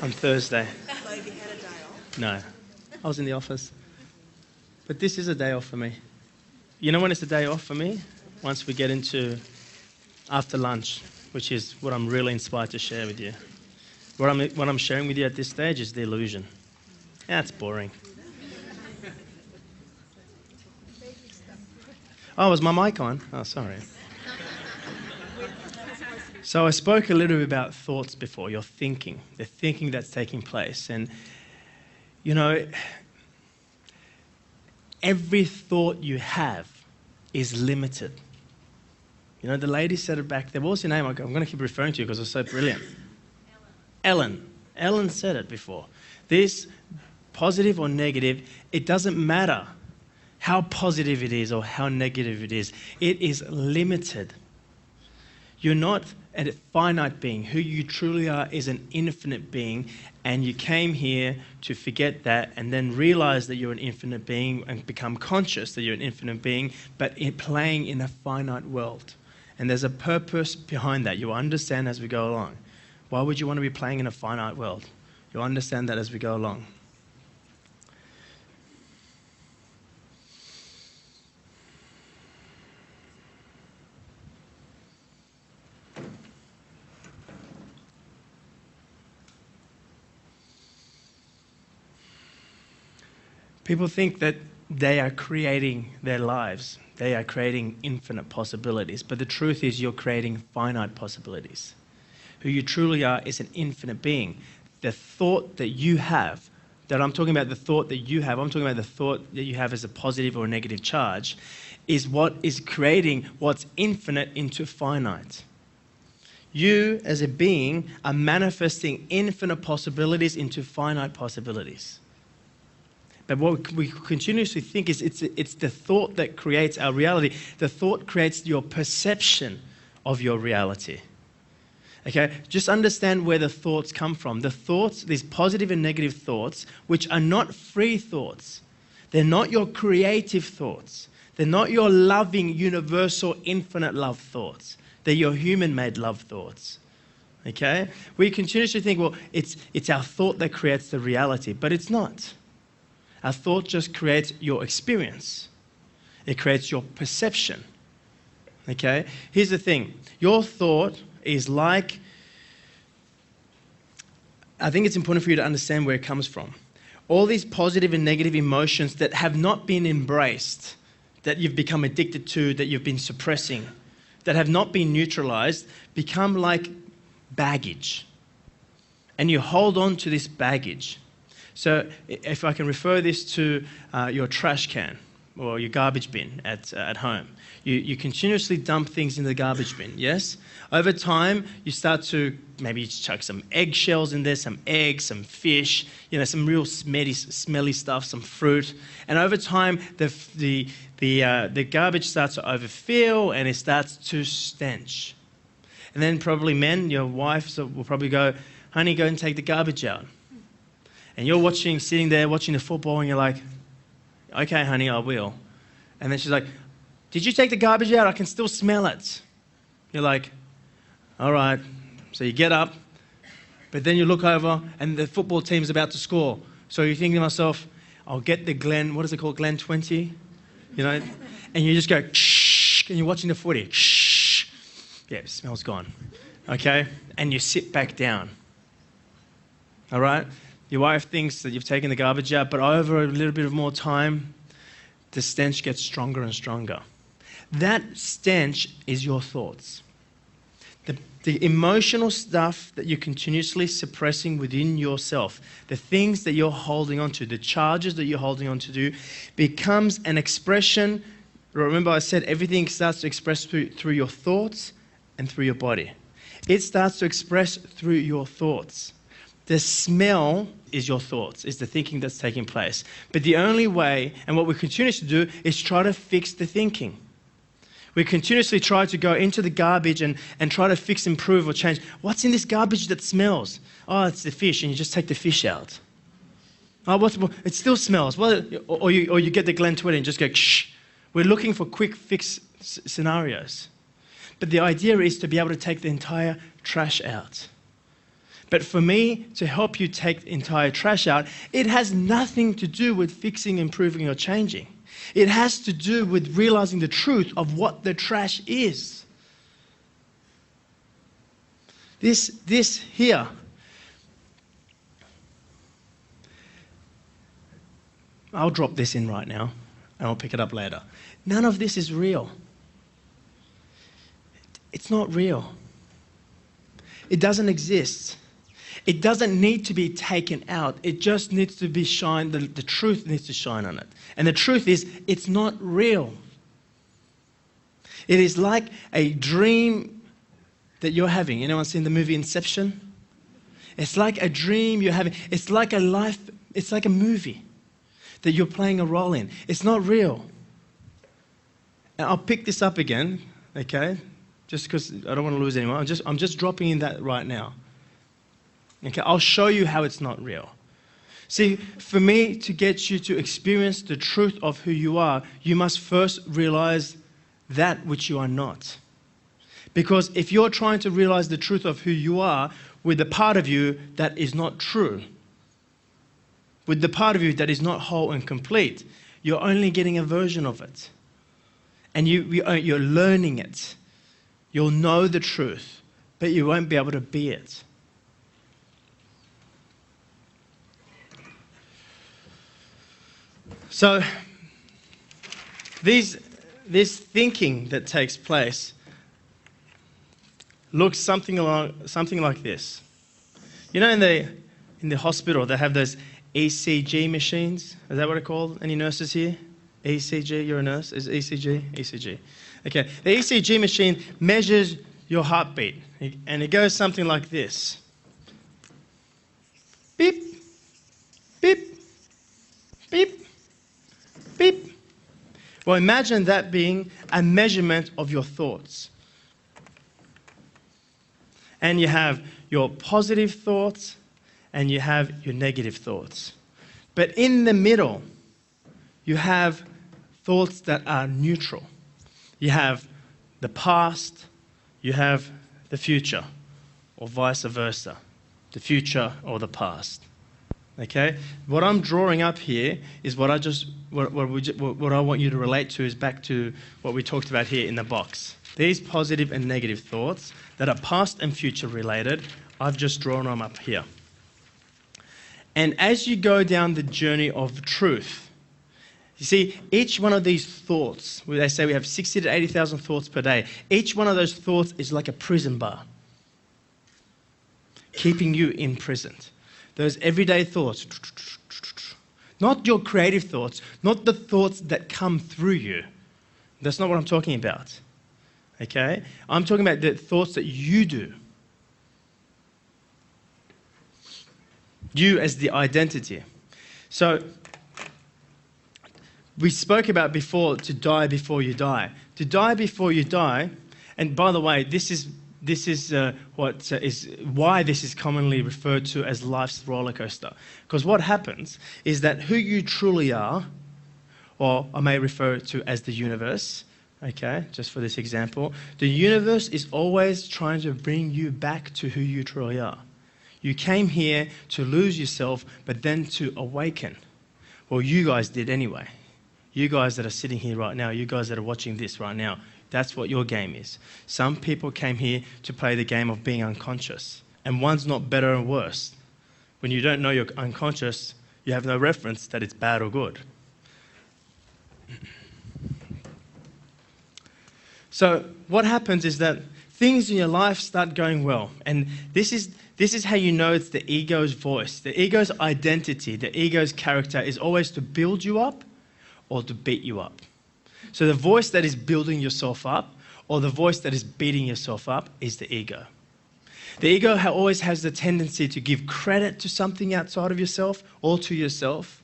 on Thursday. So have you had a day off? No, I was in the office. But this is a day off for me. You know when it's a day off for me? Once we get into after lunch, which is what I'm really inspired to share with you. What I'm sharing with you at this stage is the illusion. That's boring. Oh, was my mic on? Oh, sorry. So I spoke a little bit about thoughts before, your thinking, the thinking that's taking place. And, you know, every thought you have is limited. You know, the lady said it back there. What was your name? I'm going to keep referring to you because it was so brilliant. Ellen. Ellen said it before. This, positive or negative, it doesn't matter how positive it is or how negative it is. It is limited. You're not a finite being. Who you truly are is an infinite being, and you came here to forget that and then realize that you're an infinite being and become conscious that you're an infinite being, but playing in a finite world. And there's a purpose behind that. You'll understand as we go along. Why would you want to be playing in a finite world? You'll understand that as we go along. People think that they are creating their lives. They are creating infinite possibilities. But the truth is you're creating finite possibilities. Who you truly are is an infinite being. The thought that you have, that I'm talking about the thought that you have, I'm talking about the thought that you have as a positive or a negative charge, is what is creating what's infinite into finite. You as a being are manifesting infinite possibilities into finite possibilities. But what we continuously think is it's the thought that creates our reality. The thought creates your perception of your reality. Okay, just understand where the thoughts come from. The thoughts, these positive and negative thoughts, which are not free thoughts. They're not your creative thoughts. They're not your loving, universal, infinite love thoughts. They're your human-made love thoughts. Okay? We continuously think, well, it's our thought that creates the reality, but it's not. Our thought just creates your experience. It creates your perception. Okay? Here's the thing. Your thought is like, I think it's important for you to understand where it comes from. All these positive and negative emotions that have not been embraced, that you've become addicted to, that you've been suppressing, that have not been neutralized, become like baggage. And you hold on to this baggage. So if I can refer this to your trash can or your garbage bin at home, you continuously dump things in the garbage bin, yes? Over time, you start to maybe chuck some eggshells in there, some eggs, some fish, some real smelly stuff, some fruit. And over time, the garbage starts to overfill and it starts to stench. And then probably men, your wife will probably go, honey, go and take the garbage out. And you're sitting there watching the football and you're like, okay, honey, I will. And then she's like, did you take the garbage out? I can still smell it. You're like, all right. So you get up, but then you look over and the football team's about to score. So you're thinking to yourself, I'll get the Glen, what is it called, Glen 20? And you just go, shh, and you're watching the footy. Shh. Yeah, the smell's gone. Okay? And you sit back down. All right? Your wife thinks that you've taken the garbage out, but over a little bit of more time, the stench gets stronger and stronger. That stench is your thoughts. The emotional stuff that you're continuously suppressing within yourself, the things that you're holding on to, the charges that you're holding on to, becomes an expression. Remember I said everything starts to express through your thoughts and through your body. It starts to express through your thoughts. The smell is your thoughts, is the thinking that's taking place. But the only way, and what we continuously do, is try to fix the thinking. We continuously try to go into the garbage and try to fix, improve, or change. What's in this garbage that smells? Oh, it's the fish, and you just take the fish out. Oh, it still smells. Well, or you get the Glen 20 and just go, shh. We're looking for quick fix scenarios. But the idea is to be able to take the entire trash out. But for me to help you take the entire trash out, it has nothing to do with fixing, improving, or changing. It has to do with realizing the truth of what the trash is. This here. I'll drop this in right now and I'll pick it up later. None of this is real. It's not real. It doesn't exist. It doesn't need to be taken out. It just needs to be shined. The truth needs to shine on it. And the truth is, it's not real. It is like a dream that you're having. Anyone seen the movie Inception? It's like a dream you're having. It's like a life. It's like a movie that you're playing a role in. It's not real. And I'll pick this up again, okay? Just because I don't want to lose anyone. I'm just dropping in that right now. Okay, I'll show you how it's not real. See, for me to get you to experience the truth of who you are, you must first realize that which you are not. Because if you're trying to realize the truth of who you are with the part of you that is not true, with the part of you that is not whole and complete, you're only getting a version of it. And you're learning it. You'll know the truth, but you won't be able to be it. So, this thinking that takes place looks something like this. You know, in the hospital, they have those ECG machines. Is that what it's called? Any nurses here? ECG, you're a nurse? Is ECG? ECG. Okay, the ECG machine measures your heartbeat, and it goes something like this. Beep, beep, beep, beep. Well, imagine that being a measurement of your thoughts. And you have your positive thoughts and you have your negative thoughts. But in the middle, you have thoughts that are neutral. You have the past, you have the future, or vice versa, the future or the past. Okay? What I'm drawing up here is what I want you to relate to is back to what we talked about here in the box. These positive and negative thoughts that are past and future related, I've just drawn them up here. And as you go down the journey of truth, you see, each one of these thoughts, they say we have 60 to 80,000 thoughts per day, each one of those thoughts is like a prison bar, keeping you imprisoned. Those everyday thoughts, not your creative thoughts, not the thoughts that come through you. That's not what I'm talking about. Okay? I'm talking about the thoughts that you do. You as the identity. So, we spoke about before to die before you die. To die before you die, and by the way, this is why this is commonly referred to as life's roller coaster. Because what happens is that who you truly are, or I may refer to as the universe, okay, just for this example, the universe is always trying to bring you back to who you truly are. You came here to lose yourself, but then to awaken. Well, you guys did anyway. You guys that are sitting here right now, you guys that are watching this right now, that's what your game is. Some people came here to play the game of being unconscious. And one's not better or worse. When you don't know you're unconscious, you have no reference that it's bad or good. So what happens is that things in your life start going well. And this is how you know it's the ego's voice. The ego's identity, the ego's character is always to build you up or to beat you up. So the voice that is building yourself up or the voice that is beating yourself up is the ego. The ego always has the tendency to give credit to something outside of yourself or to yourself,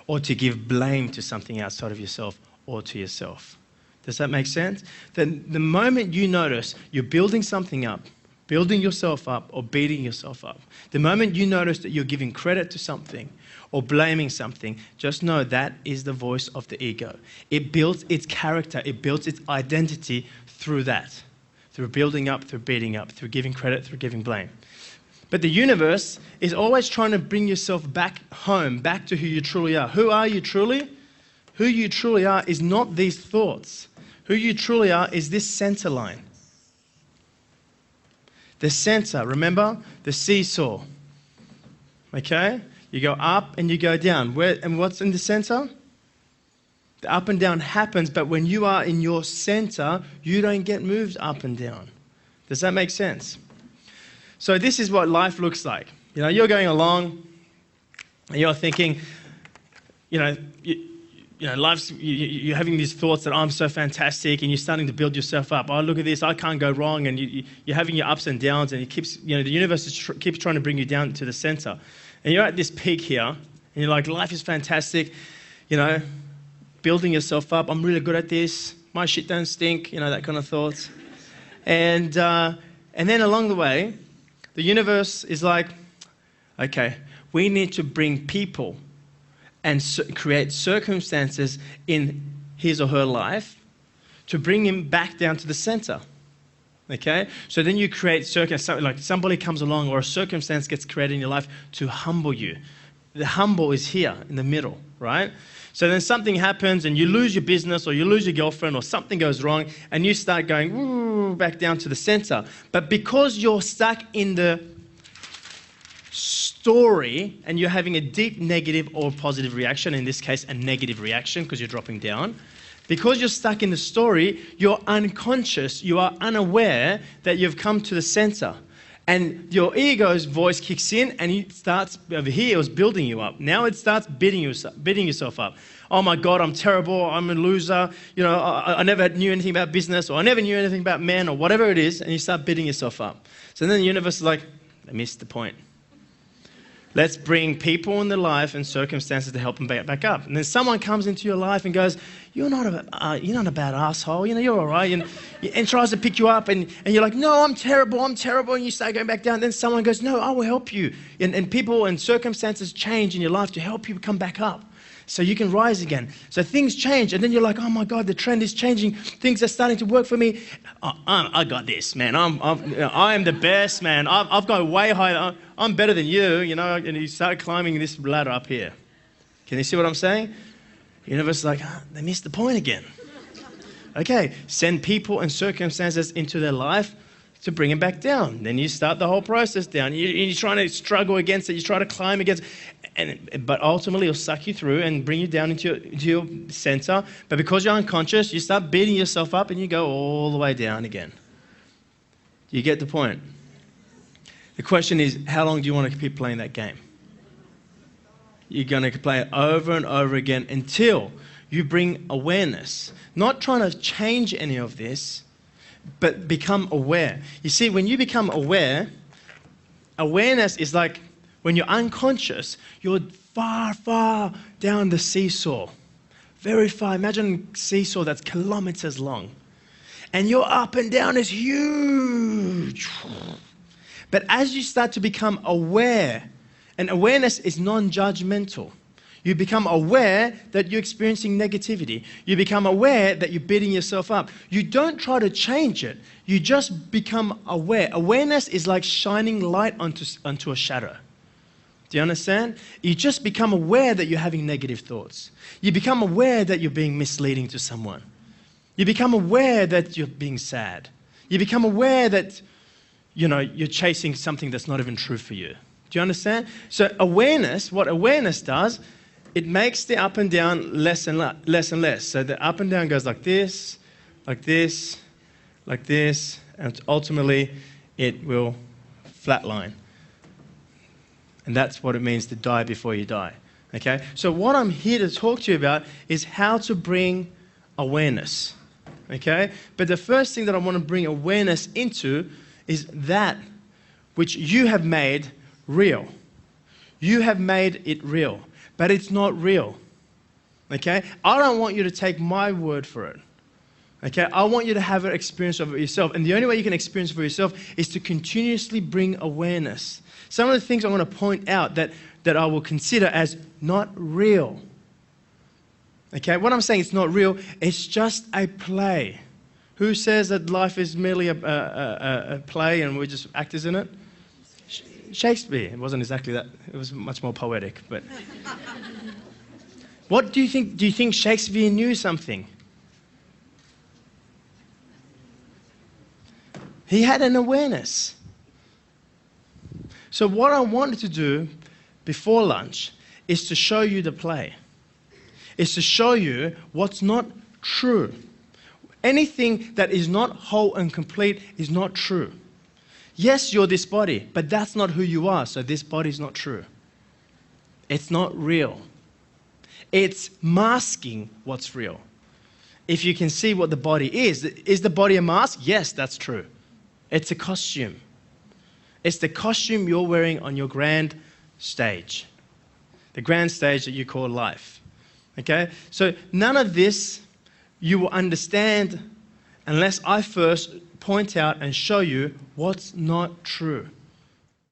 or to give blame to something outside of yourself or to yourself. Does that make sense? Then the moment you notice you're building something up, building yourself up or beating yourself up, the moment you notice that you're giving credit to something or blaming something, just know that is the voice of the ego. It builds its character, it builds its identity through that, through building up, through beating up, through giving credit, through giving blame. But the universe is always trying to bring yourself back home, back to who you truly are. Who are you truly? Who you truly are is not these thoughts. Who you truly are is this center line. The center, remember? The seesaw. Okay? You go up and you go down. And what's in the center? The up and down happens, but when you are in your center, you don't get moved up and down. Does that make sense? So this is what life looks like. You know, you're going along and you're thinking, you're having these thoughts that I'm so fantastic, and you're starting to build yourself up. Oh, look at this, I can't go wrong, and you're having your ups and downs, and the universe keeps trying to bring you down to the center. And you're at this peak here, and you're like, life is fantastic, building yourself up. I'm really good at this. My shit don't stink, that kind of thoughts. And then along the way, the universe is like, okay, we need to bring people and create circumstances in his or her life to bring him back down to the center. Okay? So then you create like somebody comes along or a circumstance gets created in your life to humble you. The humble is here in the middle, right? So then something happens and you lose your business or you lose your girlfriend or something goes wrong and you start going woo, back down to the center. But because you're stuck in the story and you're having a deep negative or positive reaction, in this case a negative reaction because you're dropping down, because you're stuck in the story, you're unconscious, you are unaware that you've come to the center. And your ego's voice kicks in and it starts, over here it was building you up. Now it starts beating yourself up. Oh my God, I'm terrible, I'm a loser, I never knew anything about business, or I never knew anything about men, or whatever it is, and you start beating yourself up. So then the universe is like, I missed the point. Let's bring people in their life and circumstances to help them back up. And then someone comes into your life and goes, you're not a bad asshole, you're all right, and tries to pick you up, and you're like, no, I'm terrible, and you start going back down. And then someone goes, no, I will help you. And people and circumstances change in your life to help you come back up so you can rise again. So things change, and then you're like, oh my God, the trend is changing. Things are starting to work for me. I got this, man. I am the best, man. I've got way higher. I'm better than you, and you start climbing this ladder up here. Can you see what I'm saying? The universe is like, they missed the point again. Okay, send people and circumstances into their life to bring them back down. Then you start the whole process down. You're trying to struggle against it. You try to climb against it. But ultimately, it'll suck you through and bring you down into your center. But because you're unconscious, you start beating yourself up and you go all the way down again. You get the point? The question is, how long do you want to keep playing that game? You're going to play it over and over again until you bring awareness. Not trying to change any of this, but become aware. You see, when you become aware, awareness is like when you're unconscious, you're far, far down the seesaw. Very far. Imagine a seesaw that's kilometers long. And your up and down is huge. But as you start to become aware, and awareness is non-judgmental. You become aware that you're experiencing negativity. You become aware that you're beating yourself up. You don't try to change it. You just become aware. Awareness is like shining light onto a shadow. Do you understand? You just become aware that you're having negative thoughts. You become aware that you're being misleading to someone. You become aware that you're being sad. You become aware that, you're chasing something that's not even true for you. Do you understand? So awareness, what awareness does, it makes the up and down less and less. So the up and down goes like this, like this, like this, and ultimately it will flatline. And that's what it means to die before you die. Okay? So what I'm here to talk to you about is how to bring awareness. Okay? But the first thing that I want to bring awareness into is that which you have made real. You have made it real, but it's not real. Okay? I don't want you to take my word for it. Okay? I want you to have an experience of it yourself. And the only way you can experience it for yourself is to continuously bring awareness. Some of the things I want to point out that I will consider as not real. Okay? What I'm saying it's not real, it's just a play. Who says that life is merely a play and we're just actors in it? Shakespeare. It wasn't exactly that. It was much more poetic. But what do you think? Do you think Shakespeare knew something? He had an awareness. So what I wanted to do before lunch is to show you the play. Is to show you what's not true. Anything that is not whole and complete is not true. Yes, you're this body, but that's not who you are, so this body is not true. It's not real. It's masking what's real. If you can see what the body is the body a mask? Yes, that's true. It's a costume. It's the costume you're wearing on your grand stage. The grand stage that you call life. Okay? So none of this you will understand unless I first point out and show you what's not true.